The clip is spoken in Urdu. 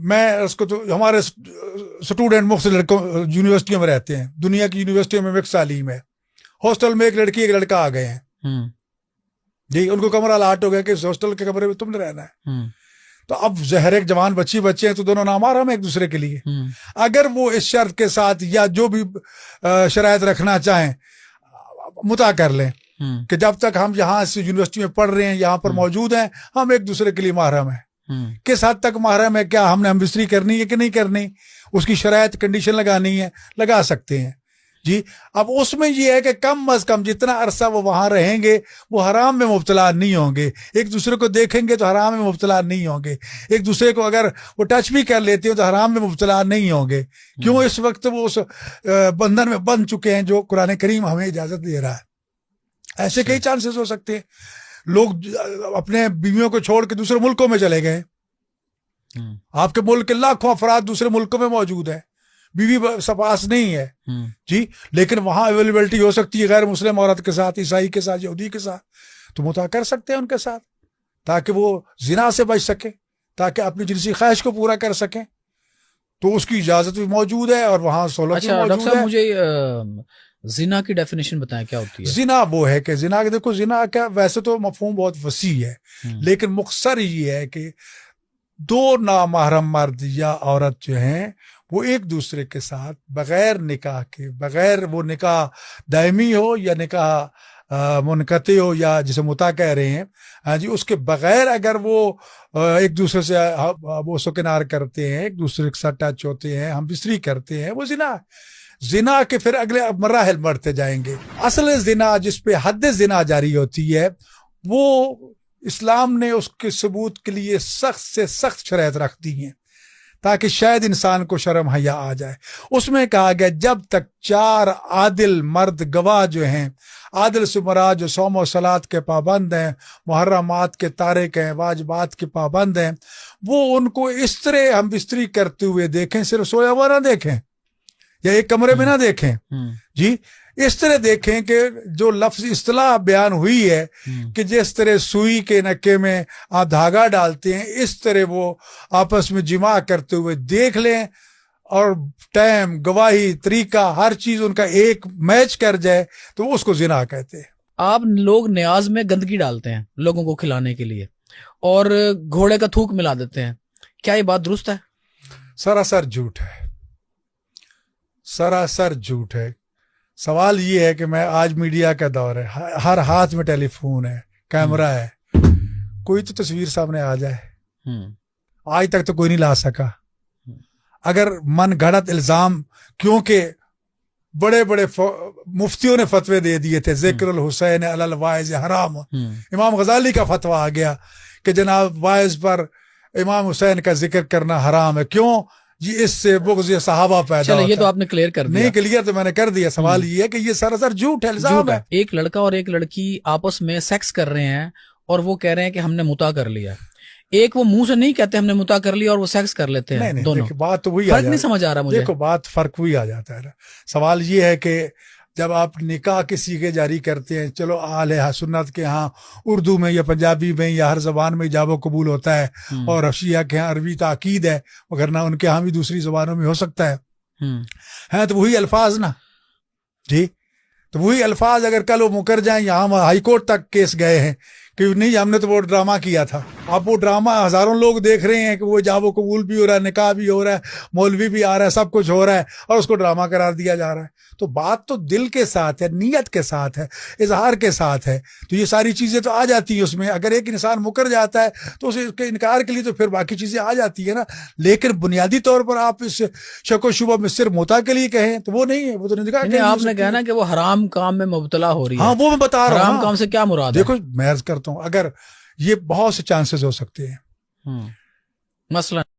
میں اس کو تو ہمارے اسٹوڈنٹ مختلف یونیورسٹیوں میں رہتے ہیں, دنیا کی یونیورسٹیوں میں مکس تعلیم ہے, ہاسٹل میں ایک لڑکی ایک لڑکا آ گئے ہیں جی, ان کو کمرہ الاٹ ہو گیا کہ اس ہاسٹل کے کمرے میں تم نے رہنا ہے. تو اب زہر ایک جوان بچے ہیں تو دونوں نامحرم ہیں ایک دوسرے کے لیے. اگر وہ اس شرط کے ساتھ یا جو بھی شرائط رکھنا چاہیں مطاع کر لیں کہ جب تک ہم یہاں اس یونیورسٹی میں پڑھ رہے ہیں, یہاں پر موجود ہیں, ہم ایک دوسرے کے لیے محرم ہیں. کس حد تک محرم ہے, کیا ہم نے ہم بستری کرنی ہے کہ نہیں کرنی, اس کی شرائط کنڈیشن لگانی ہے, لگا سکتے ہیں جی. اب اس میں یہ ہے کہ کم از کم جتنا عرصہ وہ وہاں رہیں گے وہ حرام میں مبتلا نہیں ہوں گے, ایک دوسرے کو دیکھیں گے تو حرام میں مبتلا نہیں ہوں گے, ایک دوسرے کو اگر وہ ٹچ بھی کر لیتے ہو تو حرام میں مبتلا نہیں ہوں گے. کیوں, اس وقت وہ اس بندھن میں بند چکے ہیں جو قرآن کریم ہمیں اجازت دے رہا ہے. ایسے کئی چانسز ہو سکتے ہیں, لوگ اپنے بیویوں کو چھوڑ کے دوسرے ملکوں میں چلے گئے. آپ کے ملک کے لاکھوں افراد دوسرے ملکوں میں موجود ہیں, بیوی پاس نہیں ہے جی, لیکن وہاں اویلیبلٹی ہو سکتی ہے غیر مسلم عورت کے ساتھ, عیسائی کے ساتھ, یہودی کے ساتھ, تو مطاع کر سکتے ہیں ان کے ساتھ تاکہ وہ زنا سے بچ سکے, تاکہ اپنی جنسی خواہش کو پورا کر سکیں. تو اس کی اجازت بھی موجود ہے اور وہاں سہولت بھی موجود ہے. ڈاکٹر صاحب مجھے زنا کی ڈیفینیشن بتائیں, کیا ہوتی ہے زنا؟ وہ ہے کہ زنا, دیکھو زنا کا ویسے تو مفہوم بہت وسیع ہے, لیکن مختصر یہ ہے کہ دو نامحرم مرد یا عورت جو ہیں وہ ایک دوسرے کے ساتھ بغیر نکاح کے, بغیر وہ نکاح دائمی ہو یا نکاح منقطع ہو یا جسے مطاع کہہ رہے ہیں ہاں جی, اس کے بغیر اگر وہ ایک دوسرے سے بوس و کنار کرتے ہیں, ایک دوسرے کے ساتھ ٹچ ہوتے ہیں, ہم بستری کرتے ہیں, وہ زنا. زنا کے پھر اگلے مراحل بڑھتے جائیں گے. اصل زنا جس پہ حد زنا جاری ہوتی ہے وہ اسلام نے اس کے ثبوت کے لیے سخت سے سخت شرائط رکھ دی ہیں تاکہ شاید انسان کو شرم حیا آ جائے. اس میں کہا گیا جب تک 4 عادل مرد گواہ جو ہیں, عادل سے مراد جو صوم و صلات کے پابند ہیں, محرمات کے تارک ہیں, واجبات کے پابند ہیں, وہ ان کو اس طرح ہم بستری کرتے ہوئے دیکھیں, صرف سویا ہوا نہ دیکھیں یا ایک کمرے میں نہ دیکھیں جی, اس طرح دیکھیں کہ جو لفظ اصطلاح بیان ہوئی ہے کہ جس طرح سوئی کے نکے میں آپ دھاگا ڈالتے ہیں اس طرح وہ آپس میں جماع کرتے ہوئے دیکھ لیں, اور ٹائم, گواہی, طریقہ, ہر چیز ان کا ایک میچ کر جائے تو اس کو زنا کہتے ہیں. آپ لوگ نیاز میں گندگی ڈالتے ہیں لوگوں کو کھلانے کے لیے اور گھوڑے کا تھوک ملا دیتے ہیں, کیا یہ بات درست ہے؟ سراسر جھوٹ ہے, سراسر جھوٹ ہے. سوال یہ ہے کہ میں آج میڈیا کا دور ہے, ہر ہاتھ میں ٹیلی فون ہے, کیمرہ ہے, کوئی تو تصویر سامنے آ جائے. آج تک تو کوئی نہیں لا سکا. اگر من گھڑت الزام, کیونکہ بڑے بڑے مفتیوں نے فتوے دے دیے تھے, ذکر الحسین علی الواعظ حرام, امام غزالی کا فتویٰ آ گیا کہ جناب واعظ پر امام حسین کا ذکر کرنا حرام ہے. کیوں جی؟ اس سے بغض صحابہ پیدا ہوتا ہے. یہ تو آپ نے کلیئر کر دیا. نہیں کلیئر تو میں نے کر دیا. سوال یہ ہے کہ یہ سراسر جھوٹ ہے, الزام ہے. ایک لڑکا اور ایک لڑکی آپس میں سیکس کر رہے ہیں اور وہ کہہ رہے ہیں کہ ہم نے مطاع کر لیا. ایک وہ منہ سے نہیں کہتے ہم نے مطاع کر لیا اور وہ سیکس کر لیتے ہیں. دونوں بات تو وہی فرق نہیں سمجھ آ رہا مجھے. دیکھو بات فرق وہی آ جاتا ہے. سوال یہ ہے کہ جب آپ نکاح کسی کے جاری کرتے ہیں, چلو اہل سنت کے ہاں اردو میں یا پنجابی میں یا ہر زبان میں ایجاب و قبول ہوتا ہے, اور شیعہ کے ہاں عربی تاکید ہے, مگر نہ ان کے ہاں بھی دوسری زبانوں میں ہو سکتا ہے. ہیں تو وہی الفاظ نا جی, تو وہی الفاظ اگر کل وہ مکر جائیں, یہاں ہائی کورٹ تک کیس گئے ہیں کہ نہیں ہم نے تو وہ ڈرامہ کیا تھا. اب وہ ڈرامہ ہزاروں لوگ دیکھ رہے ہیں کہ وہ ایجاب و قبول بھی ہو رہا ہے, نکاح بھی ہو رہا ہے, مولوی بھی آ رہا ہے, سب کچھ ہو رہا ہے, اور اس کو ڈرامہ قرار دیا جا رہا ہے. تو بات تو دل کے ساتھ ہے, نیت کے ساتھ ہے, اظہار کے ساتاتھ ہے. تو یہ ساری چیزیں تو آ جاتی ہیں اس میں. اگر ایک انسان مکر جاتا ہے تو اس کے انکار کے لیے تو پھر باقی چیزیں آ جاتی ہے نا. لیکن بنیادی طور پر آپ اس شک و شبہ میں صرف مطاع کے لیے کہیں تو وہ نہیں ہے. وہ تو نکاح کے آپ نے کہنا کہ وہ حرام کام میں مبتلا ہو رہی ہے. ہاں وہ میں بتا رہا ہوں. حرام کام سے کیا مراد ہے؟ دیکھو میں عرض کرتا ہوں, اگر یہ بہت سے چانسز ہو سکتے ہیں. مثلا